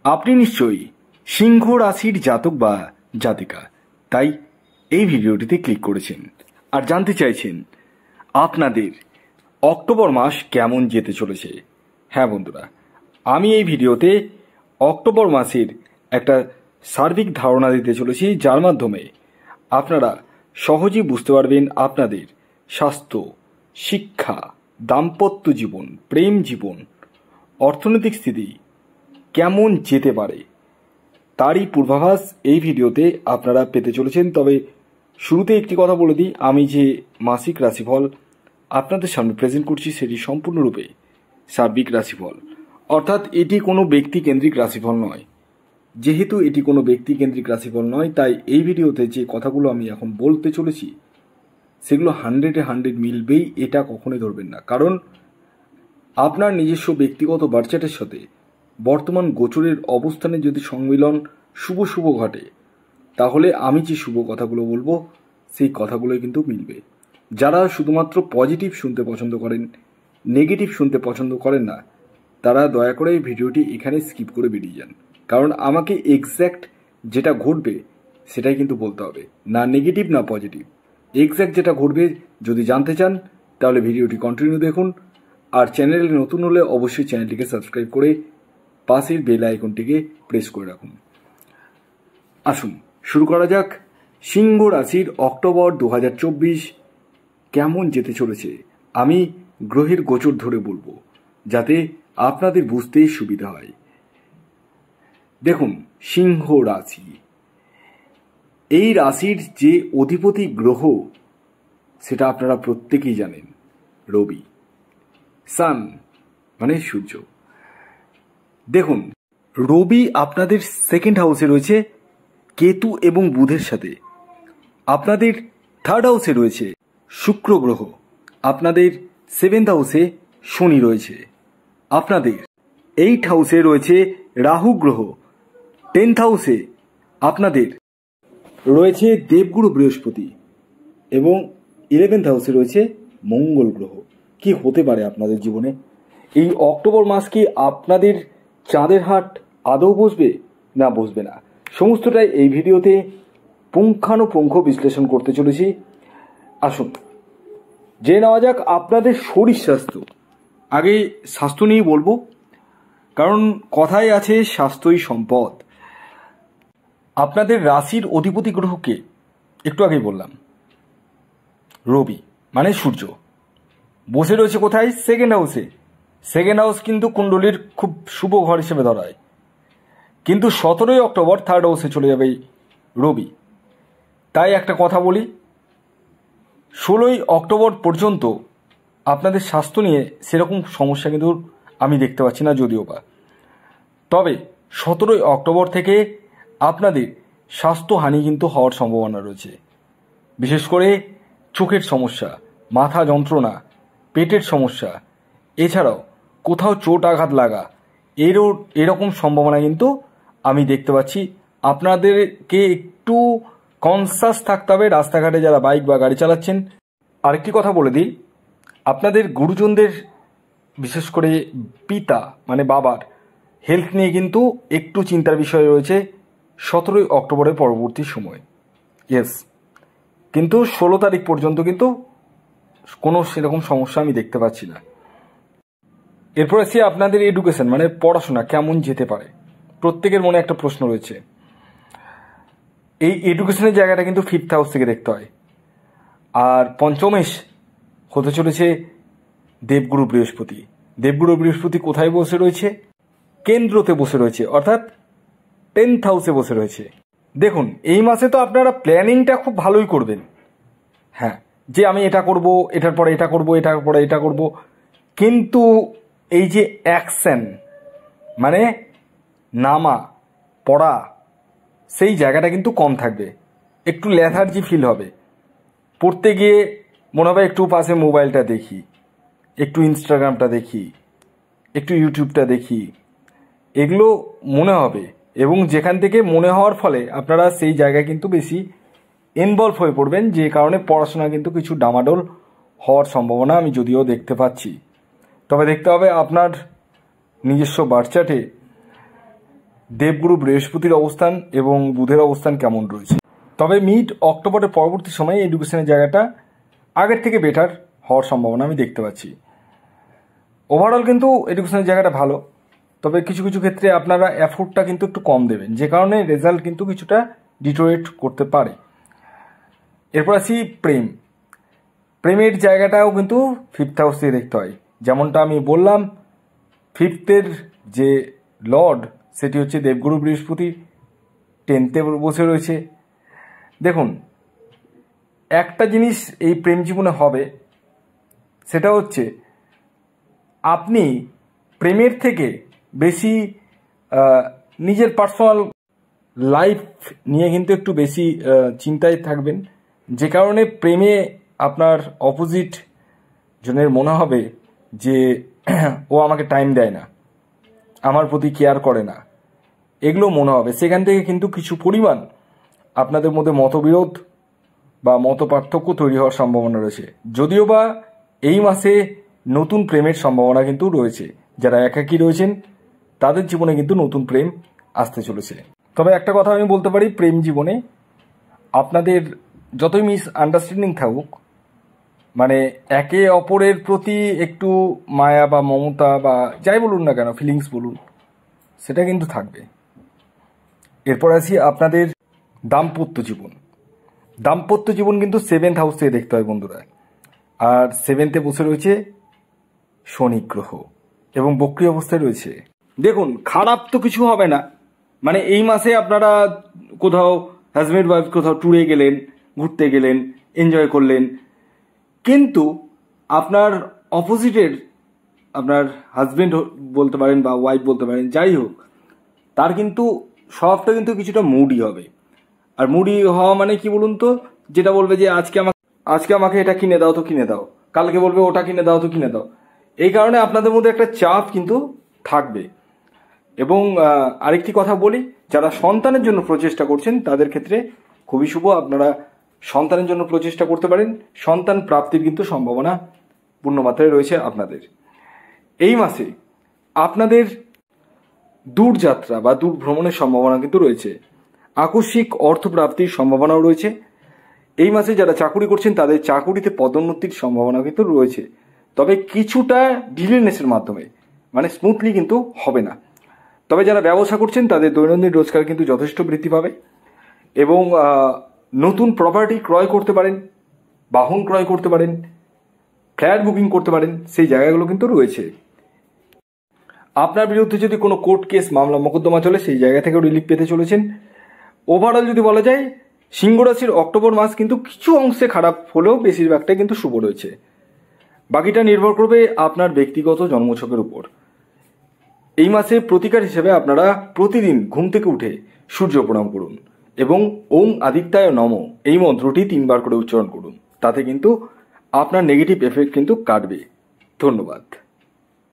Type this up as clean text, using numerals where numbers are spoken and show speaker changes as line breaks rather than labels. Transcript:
আপনি নিশ্চয়ই সিংহ রাশির জাতক বা জাতিকা, তাই এই ভিডিওটিতে ক্লিক করেছেন আর জানতে চাইছেন আপনাদের অক্টোবর মাস কেমন যেতে চলেছে। হ্যাঁ বন্ধুরা, আমি এই ভিডিওতে অক্টোবর মাসের একটা সার্বিক ধারণা দিতে চলেছি, যার মাধ্যমে আপনারা সহজেই বুঝতে পারবেন আপনাদের স্বাস্থ্য, শিক্ষা, দাম্পত্য জীবন, প্রেম জীবন, অর্থনৈতিক স্থিতি কেমন যেতে পারে, তারই পূর্বাভাস এই ভিডিওতে আপনারা পেতে চলেছেন। তবে শুরুতে একটি কথা বলে দিই, আমি যে মাসিক রাশিফল আপনাদের সামনে প্রেজেন্ট করছি সেটি সম্পূর্ণরূপে সার্বিক রাশিফল, অর্থাৎ এটি কোনো ব্যক্তিকেন্দ্রিক রাশিফল নয়। যেহেতু এটি কোনো ব্যক্তিকেন্দ্রিক রাশিফল নয়, তাই এই ভিডিওতে যে কথাগুলো আমি এখন বলতে চলেছি সেগুলো 100-এ 100 মিলবেই, এটা কখনোই ধরবেন না। কারণ আপনার নিজস্ব ব্যক্তিগত বার্চার্টের সাথে বর্তমান গোচরের অবস্থানে যদি সম্মিলন শুভ ঘটে, তাহলে আমি যে শুভ কথাগুলো বলবো সেই কথাগুলোই কিন্তু মিলবে। যারা শুধুমাত্র পজিটিভ শুনতে পছন্দ করেন, নেগেটিভ শুনতে পছন্দ করেন না, তারা দয়া করে এই ভিডিওটি এখানে স্কিপ করে বেরিয়ে যান। কারণ আমাকে এক্স্যাক্ট যেটা ঘটবে সেটাই কিন্তু বলতে হবে, না নেগেটিভ না পজিটিভ। এক্স্যাক্ট যেটা ঘটবে যদি জানতে চান তাহলে ভিডিওটি কন্টিনিউ দেখুন। আর চ্যানেলে নতুন হলে অবশ্যই চ্যানেলটিকে সাবস্ক্রাইব করে পাশের বেল আইকনটিকে প্রেস করে রাখুন। আসুন শুরু করা যাক। সিংহ রাশির অক্টোবর 2024 কেমন যেতে চলেছে আমি গ্রহের গোচর ধরে বলবো, যাতে আপনাদের বুঝতে সুবিধা হয়। দেখুন, সিংহ রাশি, এই রাশির যে অধিপতি গ্রহ সেটা আপনারা প্রত্যেকেই জানেন, রবি, সান মানে সূর্য। দেখুন, রবি আপনাদের সেকেন্ড হাউসে রয়েছে কেতু এবং বুধের সাথে, আপনাদের থার্ড হাউসে রয়েছে শুক্র গ্রহ, আপনাদের সেভেন্থ হাউসে শনি রয়েছে, আপনাদের 8th হাউসে রয়েছে রাহু গ্রহ, 10th হাউসে আপনাদের রয়েছে দেবগুরু বৃহস্পতি এবং 11th হাউসে রয়েছে মঙ্গল গ্রহ। কি হতে পারে আপনাদের জীবনে এই অক্টোবর মাস? কি আপনাদের চাঁদের হাট আদৌ বসবে না বসবে না, সমস্তটাই এই ভিডিওতে পুঙ্খানুপুঙ্খ বিশ্লেষণ করতে চলেছি। আসুন জেনে নেওয়া যাক আপনাদের শরীর স্বাস্থ্য। আগে স্বাস্থ্য নিয়েই বলবো, কারণ কথায় আছে স্বাস্থ্যই সম্পদ। আপনাদের রাশির অধিপতি গ্রহকে একটু আগেই বললাম, রবি মানে সূর্য, বসে রয়েছে কোথায়? সেকেন্ড হাউসে। সেকেন্ড হাউস কিন্তু কুণ্ডলীর খুব শুভ ঘর হিসেবে ধরা হয়, কিন্তু 17ই অক্টোবর থার্ড হাউসে চলে যাবে রবি। তাই একটা কথা বলি, 16ই অক্টোবর পর্যন্ত আপনাদের স্বাস্থ্য নিয়ে সেরকম সমস্যা কিন্তু আমি দেখতে পাচ্ছি না যদিও বা। তবে 17ই অক্টোবর থেকে আপনাদের স্বাস্থ্যহানি কিন্তু হওয়ার সম্ভাবনা রয়েছে। বিশেষ করে চোখের সমস্যা, মাথা যন্ত্রণা, পেটের সমস্যা, এছাড়াও কোথাও চোট আঘাত লাগা, এরকম সম্ভাবনা কিন্তু আমি দেখতে পাচ্ছি। আপনাদেরকে একটু কনসাস থাকতে হবে রাস্তাঘাটে যারা বাইক বা গাড়ি চালাচ্ছেন। আরেকটি কথা বলে দিই, আপনাদের গুরুজনদের বিশেষ করে পিতা মানে বাবার হেলথ নিয়ে কিন্তু একটু চিন্তার বিষয় রয়েছে 17ই অক্টোবরের পরবর্তী সময়। ইয়েস, কিন্তু 16 তারিখ পর্যন্ত কিন্তু কোনো সেরকম সমস্যা আমি দেখতে পাচ্ছি না। এরপর আসি আপনাদের এডুকেশন মানে পড়াশোনা কেমন যেতে পারে। প্রত্যেকের মনে একটা প্রশ্ন রয়েছে। এই এডুকেশনের জায়গাটা কিন্তু 5th হাউস থেকে দেখতে হয়। আর পঞ্চমেশ হতে চলেছে দেবগুরু বৃহস্পতি। দেবগুরু বৃহস্পতি কোথায় বসে রয়েছে? কেন্দ্রতে বসে রয়েছে, অর্থাৎ 10th হাউসে বসে রয়েছে। দেখুন, এই মাসে তো আপনারা প্ল্যানিংটা খুব ভালোই করবেন, হ্যাঁ, যে আমি এটা করব, এটার পরে এটা করব, এটার পরে এটা করব, কিন্তু এই যে অ্যাকশন মানে নামা পড়া, সেই জায়গাটা কিন্তু কম থাকবে। একটু লেথার্জি ফিল হবে, পড়তে গিয়ে মনে হবে একটু পাশে মোবাইলটা দেখি, একটু ইনস্টাগ্রামটা দেখি, একটু ইউটিউবটা দেখি, এগুলো মনে হবে। এবং যেখান থেকে মনে হওয়ার ফলে আপনারা সেই জায়গায় কিন্তু বেশি ইনভলভ হয়ে পড়বেন, যে কারণে পড়াশোনা কিন্তু কিছু ডামাডোল হওয়ার সম্ভাবনা আমি যদিও দেখতে পাচ্ছি। তবে দেখতে হবে আপনার নিজস্ব বার্থ চার্টে দেবগুরু বৃহস্পতির অবস্থান এবং বুধের অবস্থান কেমন রয়েছে। তবে মিড অক্টোবরের পরবর্তী সময়ে এডুকেশনের জায়গাটা আগের থেকে বেটার হওয়ার সম্ভাবনা আমি দেখতে পাচ্ছি। ওভারঅল কিন্তু এডুকেশনের জায়গাটা ভালো, তবে কিছু কিছু ক্ষেত্রে আপনারা এফোর্টটা কিন্তু একটু কম দেবেন, যে কারণে রেজাল্ট কিন্তু কিছুটা ডিটোরেট করতে পারে। এরপর আসি প্রেমের জায়গাটাও কিন্তু ফিফথ হাউস থেকে দেখতে হয়। যেমনটা আমি বললাম, ফিফথের যে লর্ড সেটি হচ্ছে দেবগুরু বৃহস্পতি, 10th বসে রয়েছে। দেখুন, একটা জিনিস এই প্রেম জীবনে হবে, সেটা হচ্ছে আপনি প্রেমের থেকে বেশি নিজের পার্সোনাল লাইফ নিয়ে কিন্তু একটু বেশি চিন্তায় থাকবেন, যে কারণে প্রেমে আপনার অপোজিট জনের মনে হবে যে ও আমাকে টাইম দেয় না, আমার প্রতি কেয়ার করে না, এগুলো মনে হবে। সেখান থেকে কিন্তু কিছু পরিমাণ আপনাদের মধ্যে মতবিরোধ বা মত পার্থক্য তৈরি হওয়ার সম্ভাবনা রয়েছে। যদিও বা এই মাসে নতুন প্রেমের সম্ভাবনা কিন্তু রয়েছে, যারা একাকী রয়েছেন তাদের জীবনে কিন্তু নতুন প্রেম আসতে চলেছে। তবে একটা কথা আমি বলতে পারি, প্রেম জীবনে আপনাদের যতই মিস আন্ডারস্ট্যান্ডিং থাকুক, মানে একে অপরের প্রতি একটু মায়া বা মমতা বা যাই বলুন না কেন, ফিলিংস বলুন, সেটা কিন্তু থাকবে। এরপর আসি আপনাদের দাম্পত্য জীবন কিন্তু 7th হাউস থেকে দেখতে হয় বন্ধুরা। আর 7th বসে রয়েছে শনি গ্রহ এবং বক্রী অবস্থায় রয়েছে। দেখুন, খারাপ তো কিছু হবে না, মানে এই মাসে আপনারা কোথাও হাজব্যান্ড ওয়াইফ কোথাও ট্যুরে গেলেন, ঘুরতে গেলেন, এনজয় করলেন, কিন্তু আপনার অপোজিটের আপনার হাজব্যান্ড বলতে পারেন বা ওয়াইফ বলতে পারেন, যাই হোক, তার কিন্তু স্বভাবটা কিন্তু কিছুটা মুডি হবে। আর মুডি হওয়া মানে কি বলুন তো, যেটা বলবে যে আজকে আমাকে এটা কিনে দাও তো কিনে দাও, কালকে বলবে ওটা কিনে দাও তো কিনে দাও। এই কারণে আপনাদের মধ্যে একটা চাপ কিন্তু থাকবে। এবং আরেকটি কথা বলি, যারা সন্তানের জন্য প্রচেষ্টা করছেন তাদের ক্ষেত্রে খুবই শুভ, আপনারা সন্তানের জন্য প্রচেষ্টা করতে পারেন। সন্তান প্রাপ্তির কিন্তু সম্ভাবনা পূর্ণমাত্রায় রয়েছে আপনাদের। এই মাসে আপনাদের দূরযাত্রা বা দূর ভ্রমণের সম্ভাবনা কিন্তু রয়েছে। আকস্মিক অর্থপ্রাপ্তির সম্ভাবনাও রয়েছে। এই মাসে যারা চাকুরি করছেন তাদের চাকুরিতে পদোন্নতির সম্ভাবনা কিন্তু রয়েছে, তবে কিছুটা ডিলেনেসের মাধ্যমে, মানে স্মুথলি কিন্তু হবে না। তবে যারা ব্যবসা করছেন তাদের দৈনন্দিন রোজগার কিন্তু যথেষ্ট বৃদ্ধি পাবে এবং নতুন প্রপার্টি ক্রয় করতে পারেন, বাহন ক্রয় করতে পারেন, ফ্ল্যাট বুকিং করতে পারেন, সেই জায়গাগুলো কিন্তু রয়েছে। আপনার বিরুদ্ধে যদি কোনো কোর্ট কেস, মামলা, মোকদ্দমা চলে, সেই জায়গা থেকেও রিলিফ পেতে চলেছেন। ওভারঅল যদি বলা যায়, সিংহ রাশির অক্টোবর মাস কিন্তু কিছু অংশে খারাপ হলেও বেশিরভাগটাই কিন্তু শুভ রয়েছে। বাকিটা নির্ভর করবে আপনার ব্যক্তিগত জন্মছকের উপর। এই মাসে প্রতিকার হিসেবে আপনারা প্রতিদিন ঘুম থেকে উঠে সূর্য প্রণাম করুন এবং ওম আদিত্যায় নমঃ এই মন্ত্রটি 3 বার করে উচ্চারণ করুন। তাতে কিন্তু আপনার নেগেটিভ এফেক্ট কিন্তু কাটবে। ধন্যবাদ।